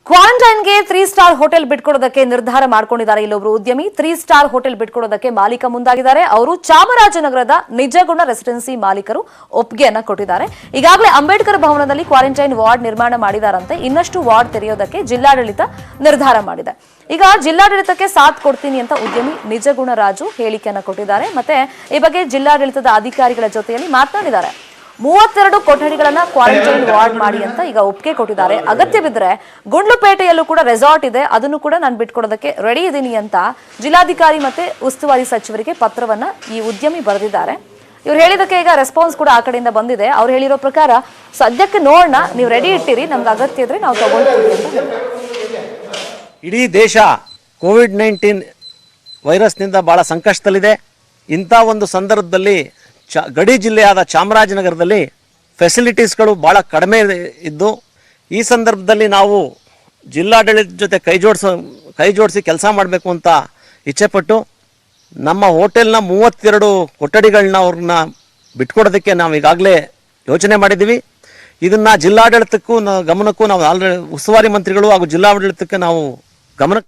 ಕ್ವಾರಂಟೈನ್ಗೆ 3 star hotel ಬಿಟ್ಕೊಡೋದಕ್ಕೆ ನಿರ್ಧಾರ ಮಾಡಿಕೊಂಡಿದ್ದಾರೆ ಇಲ್ಲೊಬ್ರು ಉದ್ಯಮಿ 3 ಸ್ಟಾರ್ ಹೋಟೆಲ್ ಬಿಟ್ಕೊಡೋದಕ್ಕೆ ಮಾಲೀಕ ಮುಂದಾಗಿದ್ದಾರೆ. ಅವರು ಚಾಮರಾಜನಗರದ ನಿಜಗುಣ ರೆಸಿಡೆನ್ಸಿ ಮಾಲೀಕರು ಒಪ್ಪಿಗೆಯನ್ನ ಕೊಟ್ಟಿದ್ದಾರೆ. ಈಗಾಗಲೇ ಅಂಬೇಡ್ಕರ್ ಭವನದಲ್ಲಿ ಕ್ವಾರಂಟೈನ್ ವಾರ್ಡ್ ನಿರ್ಮಾಣ ಮಾಡಿದಾರಂತೆ. ಇನ್ನಷ್ಟು ವಾರ್ಡ್ ತೆರೆಯೋದಕ್ಕೆ ಜಿಲ್ಲಾಡಳಿತ ನಿರ್ಧಾರ ಮಾಡಿದೆ. ಈಗ ಜಿಲ್ಲಾಡಳಿತಕ್ಕೆ ಸಾಥ್ ಕೊಡ್ತೀನಿ ಅಂತ ಉದ್ಯಮಿ ನಿಜಗುಣ ರಾಜು ಹೇಳಿಕೆಯನ್ನ ಕೊಟ್ಟಿದ್ದಾರೆ. ಮತ್ತೆ ಈ ಬಗ್ಗೆ ಜಿಲ್ಲಾಡಳಿತದ ಅಧಿಕಾರಿಗಳ ಜೊತೆಯಲ್ಲಿ ಮಾತನಾಡಿದ್ದಾರೆ. 32 ಕೊಠಡಿಗಳನ್ನ ಕ್ವಾರಂಟೈನ್ ವಾರ್ಡ್ ಮಾಡಿ ಅಂತ ಈಗ ಒಪ್ಪಿಗೆ ಕೊಟ್ಟಿದ್ದಾರೆ. ಅಗತ್ಯ ಬಿದ್ದರೆ ಗುಂಡ್ಲುಪೇಟೆಯಲ್ಲೂ ಕೂಡ ರೆಸಾರ್ಟ್ ಇದೆ, ಅದನ್ನು ಕೂಡ ನಾನು ಬಿಟ್ಕೊಡೋದಕ್ಕೆ ರೆಡಿ ಇದ್ದೀನಿ ಅಂತ ಜಿಲ್ಲಾಧಿಕಾರಿ ಮತ್ತೆ ಉಸ್ತುವಾರಿ ಸಚಿವರಿಗೆ ಪತ್ರವನ್ನ ಈ ಉದ್ಯಮಿ ಬರೆದಿದ್ದಾರೆ. ಇವ್ರು ಹೇಳಿದಕ್ಕೆ ಈಗ ರೆಸ್ಪಾನ್ಸ್ ಕೂಡ ಆ ಕಡೆಯಿಂದ ಬಂದಿದೆ. ಅವ್ರು ಹೇಳಿರೋ ಪ್ರಕಾರ ಸದ್ಯಕ್ಕೆ ನೋಡೋಣ, ನೀವು ರೆಡಿ ಇಟ್ಟಿರಿ, ನಮ್ಗೆ ಅಗತ್ಯ ಇದ್ರೆ ನಾವು ತಗೊಳ್ತೀವಿ ಅಂತ ಹೇಳ್ತಾರೆ. ಇಡೀ ದೇಶ ಕೋವಿಡ್-19 ವೈರಸ್ನಿಂದ ಬಹಳ ಸಂಕಷ್ಟದಲ್ಲಿದೆ. ಇಂಥ ಒಂದು ಸಂದರ್ಭದಲ್ಲಿ ಗಡಿ ಜಿಲ್ಲೆಯಾದ ಚಾಮರಾಜನಗರದಲ್ಲಿ ಫೆಸಿಲಿಟೀಸ್ಗಳು ಭಾಳ ಕಡಿಮೆ ಇದ್ದು, ಈ ಸಂದರ್ಭದಲ್ಲಿ ನಾವು ಜಿಲ್ಲಾಡಳಿತ ಜೊತೆ ಕೈ ಜೋಡಿಸಿ ಕೆಲಸ ಮಾಡಬೇಕು ಅಂತ ಇಚ್ಛೆಪಟ್ಟು ನಮ್ಮ ಹೋಟೆಲ್ನ 32 ಕೊಠಡಿಗಳನ್ನ ಅವ್ರನ್ನ ಬಿಟ್ಕೊಡೋದಕ್ಕೆ ನಾವು ಈಗಾಗಲೇ ಯೋಚನೆ ಮಾಡಿದ್ದೀವಿ. ಇದನ್ನು ಜಿಲ್ಲಾಡಳಿತಕ್ಕೂ ಗಮನಕ್ಕೂ ನಾವು ಆಲ್ರೆಡಿ ಉಸ್ತುವಾರಿ ಮಂತ್ರಿಗಳು ಹಾಗೂ ಜಿಲ್ಲಾಡಳಿತಕ್ಕೆ ನಾವು ಗಮನಕ್ಕೆ